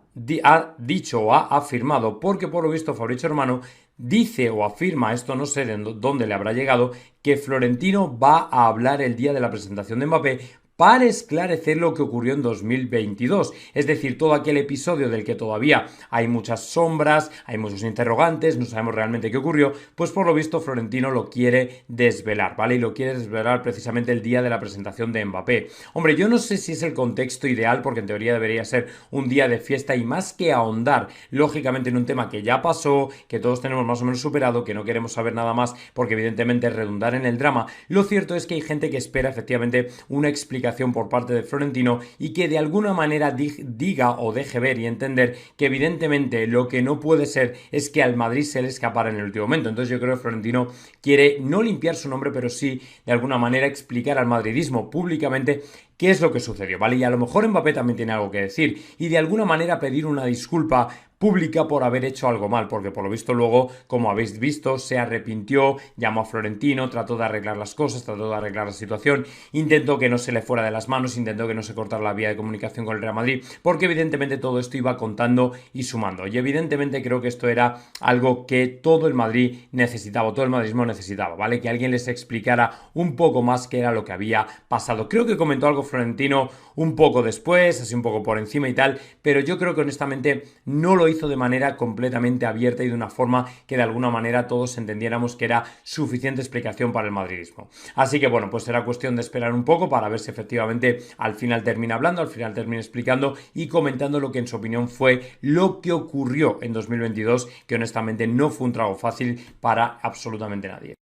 dicho o ha afirmado, porque por lo visto Fabrizio Romano dice o afirma, esto no sé de dónde le habrá llegado, que Florentino va a hablar el día de la presentación de Mbappé para esclarecer lo que ocurrió en 2022. Es decir, todo aquel episodio del que todavía hay muchas sombras, hay muchos interrogantes, no sabemos realmente qué ocurrió, pues por lo visto Florentino lo quiere desvelar, ¿vale? Y lo quiere desvelar precisamente el día de la presentación de Mbappé. Hombre, yo no sé si es el contexto ideal, porque en teoría debería ser un día de fiesta, y más que ahondar, lógicamente, en un tema que ya pasó, que todos tenemos más o menos superado, que no queremos saber nada más, porque evidentemente redundar en el drama, lo cierto es que hay gente que espera efectivamente una explicación explicación por parte de Florentino y que de alguna manera diga o deje ver y entender que evidentemente lo que no puede ser es que al Madrid se le escapara en el último momento. Entonces yo creo que Florentino quiere no limpiar su nombre, pero sí de alguna manera explicar al madridismo públicamente qué es lo que sucedió, ¿vale? Y a lo mejor Mbappé también tiene algo que decir y de alguna manera pedir una disculpa pública por haber hecho algo mal, porque por lo visto luego, como habéis visto, se arrepintió, llamó a Florentino, trató de arreglar las cosas, trató de arreglar la situación, intentó que no se le fuera de las manos, intentó que no se cortara la vía de comunicación con el Real Madrid, porque evidentemente todo esto iba contando y sumando, y evidentemente creo que esto era algo que todo el Madrid necesitaba, todo el madridismo necesitaba, ¿vale? Que alguien les explicara un poco más qué era lo que había pasado. Creo que comentó algo Florentino un poco después, así un poco por encima y tal, pero yo creo que honestamente no lo hizo de manera completamente abierta y de una forma que de alguna manera todos entendiéramos que era suficiente explicación para el madridismo. Así que bueno, pues será cuestión de esperar un poco para ver si efectivamente al final termina hablando, al final termina explicando y comentando lo que en su opinión fue lo que ocurrió en 2022, que honestamente no fue un trago fácil para absolutamente nadie.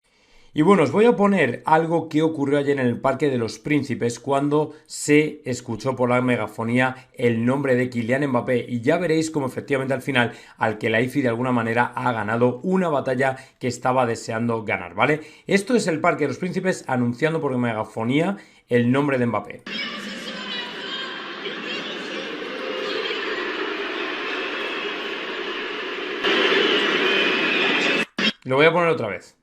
Y bueno, os voy a poner algo que ocurrió ayer en el Parque de los Príncipes cuando se escuchó por la megafonía el nombre de Kylian Mbappé y ya veréis cómo efectivamente al final Al-Khelaifi de alguna manera ha ganado una batalla que estaba deseando ganar, ¿vale? Esto es el Parque de los Príncipes anunciando por megafonía el nombre de Mbappé. Lo voy a poner otra vez.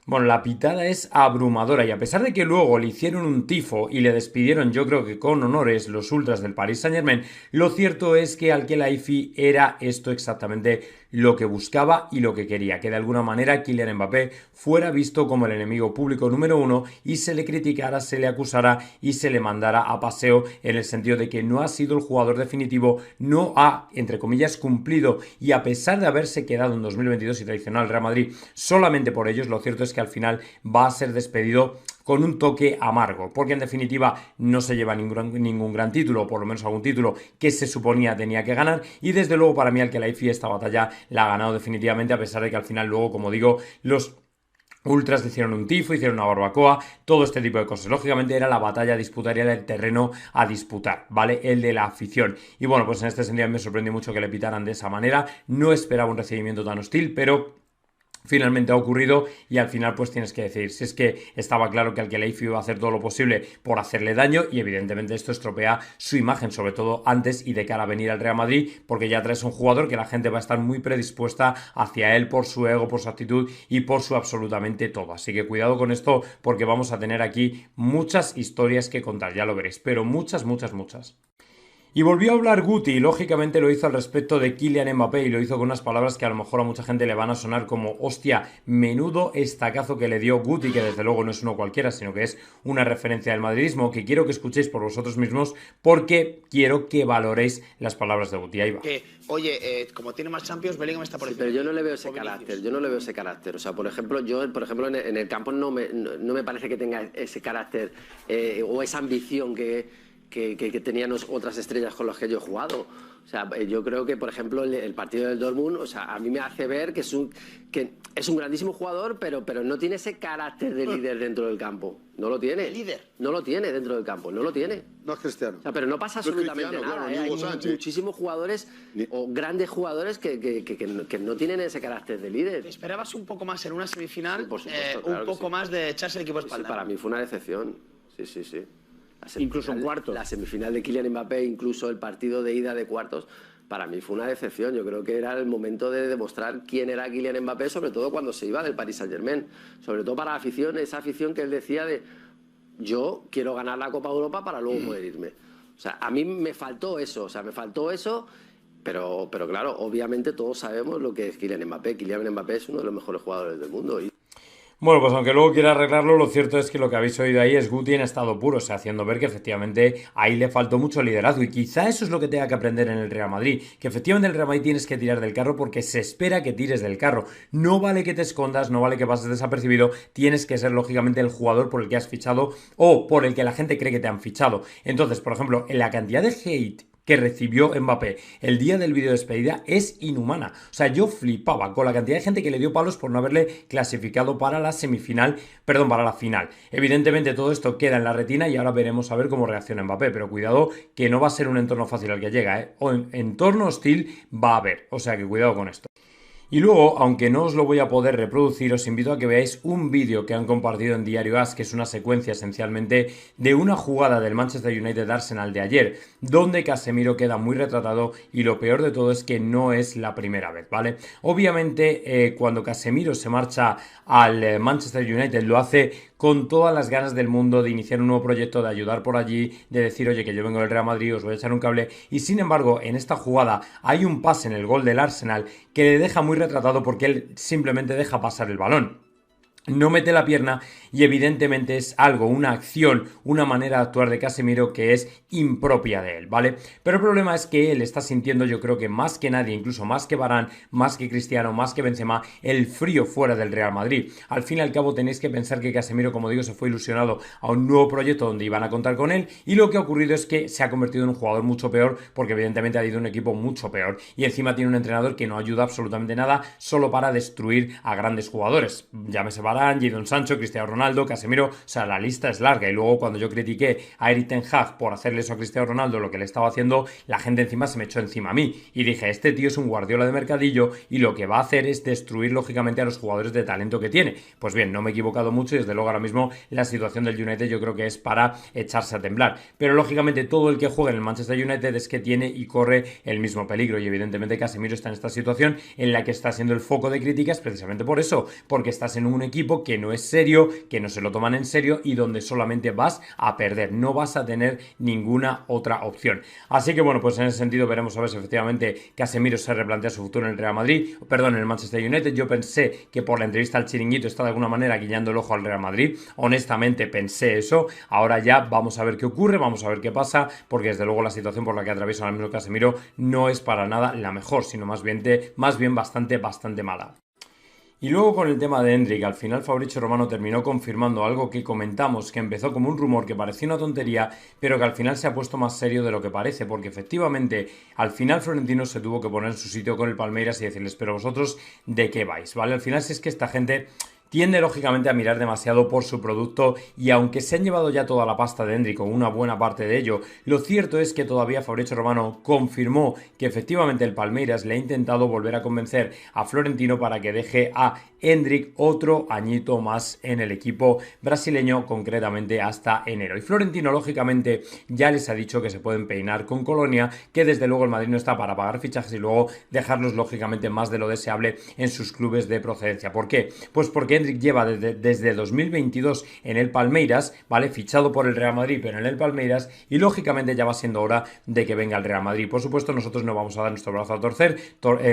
Bueno, la pitada es abrumadora y a pesar de que luego le hicieron un tifo y le despidieron, yo creo que con honores, los ultras del Paris Saint-Germain, lo cierto es que Al-Khelaifi era esto exactamente lo que buscaba y lo que quería, que de alguna manera Kylian Mbappé fuera visto como el enemigo público número uno y se le criticara, se le acusara y se le mandara a paseo en el sentido de que no ha sido el jugador definitivo, no ha, entre comillas, cumplido y a pesar de haberse quedado en 2022 y traicionado al Real Madrid solamente por ellos, lo cierto es que al final va a ser despedido con un toque amargo, porque en definitiva no se lleva ningún gran título, o por lo menos algún título que se suponía tenía que ganar, y desde luego para mí Al-Khelaifi esta batalla la ha ganado definitivamente, a pesar de que al final luego, como digo, los ultras hicieron un tifo, hicieron una barbacoa, todo este tipo de cosas. Lógicamente era la batalla a disputar y era el terreno a disputar, ¿vale? El de la afición. Y bueno, pues en este sentido me sorprendió mucho que le pitaran de esa manera, no esperaba un recibimiento tan hostil, pero finalmente ha ocurrido y al final pues tienes que decir, si es que estaba claro que Al-Khelaifi iba a hacer todo lo posible por hacerle daño y evidentemente esto estropea su imagen, sobre todo antes y de cara a venir al Real Madrid, porque ya traes un jugador que la gente va a estar muy predispuesta hacia él por su ego, por su actitud y por su absolutamente todo. Así que cuidado con esto porque vamos a tener aquí muchas historias que contar, ya lo veréis, pero muchas. Y volvió a hablar Guti y lógicamente lo hizo al respecto de Kylian Mbappé y lo hizo con unas palabras que a lo mejor a mucha gente le van a sonar como hostia, menudo estacazo que le dio Guti, que desde luego no es uno cualquiera, sino que es una referencia del madridismo que quiero que escuchéis por vosotros mismos porque quiero que valoréis las palabras de Guti. Ahí va. Oye, como tiene más Champions, Bellingham está por encima. Pero yo no le veo ese carácter, O sea, por ejemplo, en el campo no me parece que tenga ese carácter o esa ambición que tenían otras estrellas con las que yo he jugado. O sea, yo creo que, por ejemplo, el partido del Dortmund, o sea, a mí me hace ver que es un grandísimo jugador, pero no tiene ese carácter de líder dentro del campo. No lo tiene. ¿De líder? No lo tiene dentro del campo, no lo tiene. No es Cristiano. O sea, pero no pasa absolutamente nada. Claro, Hay muchísimos jugadores o grandes jugadores que no tienen ese carácter de líder. ¿Te esperabas un poco más en una semifinal? Sí, por supuesto, claro un poco más de echarse el equipo a espalda. Sí, para mí fue una decepción. Sí. Incluso en cuartos. La semifinal de Kylian Mbappé, incluso el partido de ida de cuartos, para mí fue una decepción. Yo creo que era el momento de demostrar quién era Kylian Mbappé, sobre todo cuando se iba del Paris Saint-Germain. Sobre todo para la afición, esa afición que él decía de yo quiero ganar la Copa Europa para luego poder irme. O sea, a mí me faltó eso, pero claro, obviamente todos sabemos lo que es Kylian Mbappé. Kylian Mbappé es uno de los mejores jugadores del mundo. Bueno, pues aunque luego quiera arreglarlo, lo cierto es que lo que habéis oído ahí es Guti en estado puro, o sea, haciendo ver que efectivamente ahí le faltó mucho liderazgo y quizá eso es lo que tenga que aprender en el Real Madrid, que efectivamente en el Real Madrid tienes que tirar del carro porque se espera que tires del carro, no vale que te escondas, no vale que pases desapercibido, tienes que ser lógicamente el jugador por el que has fichado o por el que la gente cree que te han fichado. Entonces, por ejemplo, en la cantidad de hate que recibió Mbappé el día del vídeo de despedida es inhumana. O sea, yo flipaba con la cantidad de gente que le dio palos por no haberle clasificado para la semifinal, perdón, para la final. Evidentemente todo esto queda en la retina y ahora veremos a ver cómo reacciona Mbappé, pero cuidado que no va a ser un entorno fácil al que llega, ¿eh? O entorno hostil va a haber, o sea que cuidado con esto. Y luego, aunque no os lo voy a poder reproducir, os invito a que veáis un vídeo que han compartido en Diario AS, que es una secuencia esencialmente de una jugada del Manchester United Arsenal de ayer, donde Casemiro queda muy retratado y lo peor de todo es que no es la primera vez, ¿vale? Obviamente, cuando Casemiro se marcha al Manchester United, lo hace con todas las ganas del mundo de iniciar un nuevo proyecto, de ayudar por allí, de decir, oye, que yo vengo del Real Madrid, os voy a echar un cable. Y sin embargo, en esta jugada hay un pase en el gol del Arsenal que le deja muy retratado porque él simplemente deja pasar el balón. No mete la pierna y evidentemente es algo, una acción, una manera de actuar de Casemiro que es impropia de él, ¿vale? Pero el problema es que él está sintiendo, yo creo que más que nadie, incluso más que Varane, más que Cristiano, más que Benzema, el frío fuera del Real Madrid. Al fin y al cabo tenéis que pensar que Casemiro, como digo, se fue ilusionado a un nuevo proyecto donde iban a contar con él y lo que ha ocurrido es que se ha convertido en un jugador mucho peor porque evidentemente ha ido un equipo mucho peor y encima tiene un entrenador que no ayuda absolutamente nada solo para destruir a grandes jugadores. Llámese Varane, Jadon Sancho, Cristiano Ronaldo, Casemiro, o sea, la lista es larga y luego cuando yo critiqué a Erik ten Hag por hacerle eso a Cristiano Ronaldo, lo que le estaba haciendo, la gente encima se me echó encima a mí y dije, este tío es un Guardiola de mercadillo y lo que va a hacer es destruir lógicamente a los jugadores de talento que tiene. Pues bien, no me he equivocado mucho y desde luego ahora mismo la situación del United yo creo que es para echarse a temblar, pero lógicamente todo el que juega en el Manchester United es que tiene y corre el mismo peligro y evidentemente Casemiro está en esta situación en la que está siendo el foco de críticas precisamente por eso, porque estás en un equipo que no es serio, que no se lo toman en serio y donde solamente vas a perder, no vas a tener ninguna otra opción. Así que bueno, pues en ese sentido veremos a ver si efectivamente Casemiro se replantea su futuro en el Real Madrid, perdón, en el Manchester United. Yo pensé que por la entrevista al Chiringuito está de alguna manera guiñando el ojo al Real Madrid, honestamente pensé eso, ahora ya vamos a ver qué ocurre, vamos a ver qué pasa, porque desde luego la situación por la que atraviesa ahora mismo Casemiro no es para nada la mejor, sino más bien bastante mala. Y luego con el tema de Endrick, al final Fabrizio Romano terminó confirmando algo que comentamos, que empezó como un rumor que parecía una tontería, pero que al final se ha puesto más serio de lo que parece, porque efectivamente al final Florentino se tuvo que poner en su sitio con el Palmeiras y decirles, pero vosotros, ¿de qué vais? ¿Vale? Al final si es que esta gente tiende lógicamente a mirar demasiado por su producto y aunque se han llevado ya toda la pasta de Endrick con una buena parte de ello, lo cierto es que todavía Fabrizio Romano confirmó que efectivamente el Palmeiras le ha intentado volver a convencer a Florentino para que deje a Endrick otro añito más en el equipo brasileño, concretamente hasta enero. Y Florentino lógicamente ya les ha dicho que se pueden peinar con Colonia, que desde luego el Madrid no está para pagar fichajes y luego dejarlos lógicamente más de lo deseable en sus clubes de procedencia. ¿Por qué? Pues porque Endrick lleva desde 2022 en el Palmeiras, ¿vale? Fichado por el Real Madrid, pero en el Palmeiras, y lógicamente ya va siendo hora de que venga el Real Madrid. Por supuesto, nosotros no vamos a dar nuestro brazo a torcer.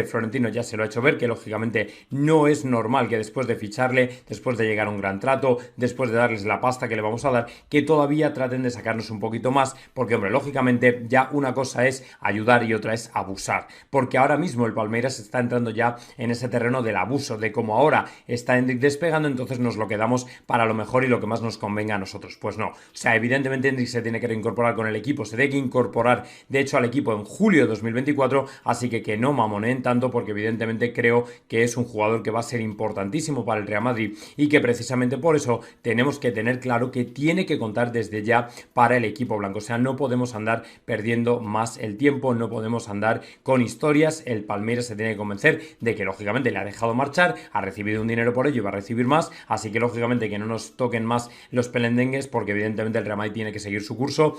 Florentino ya se lo ha hecho ver, que lógicamente no es normal que después de ficharle, después de llegar a un gran trato, después de darles la pasta que le vamos a dar, que todavía traten de sacarnos un poquito más, porque hombre, lógicamente ya una cosa es ayudar y otra es abusar, porque ahora mismo el Palmeiras está entrando ya en ese terreno del abuso, de como ahora está Endrick despegando, entonces nos lo quedamos para lo mejor y lo que más nos convenga a nosotros. Pues no, o sea, evidentemente Endrick se tiene que reincorporar con el equipo, se tiene que incorporar de hecho al equipo en julio de 2024, así que no mamoneen tanto, porque evidentemente creo que es un jugador que va a ser importantísimo para el Real Madrid y que precisamente por eso tenemos que tener claro que tiene que contar desde ya para el equipo blanco. O sea, no podemos andar perdiendo más el tiempo, no podemos andar con historias. El Palmeiras se tiene que convencer de que lógicamente le ha dejado marchar, ha recibido un dinero por ello y va a recibir más, así que lógicamente que no nos toquen más los pelendengues, porque evidentemente el Real Madrid tiene que seguir su curso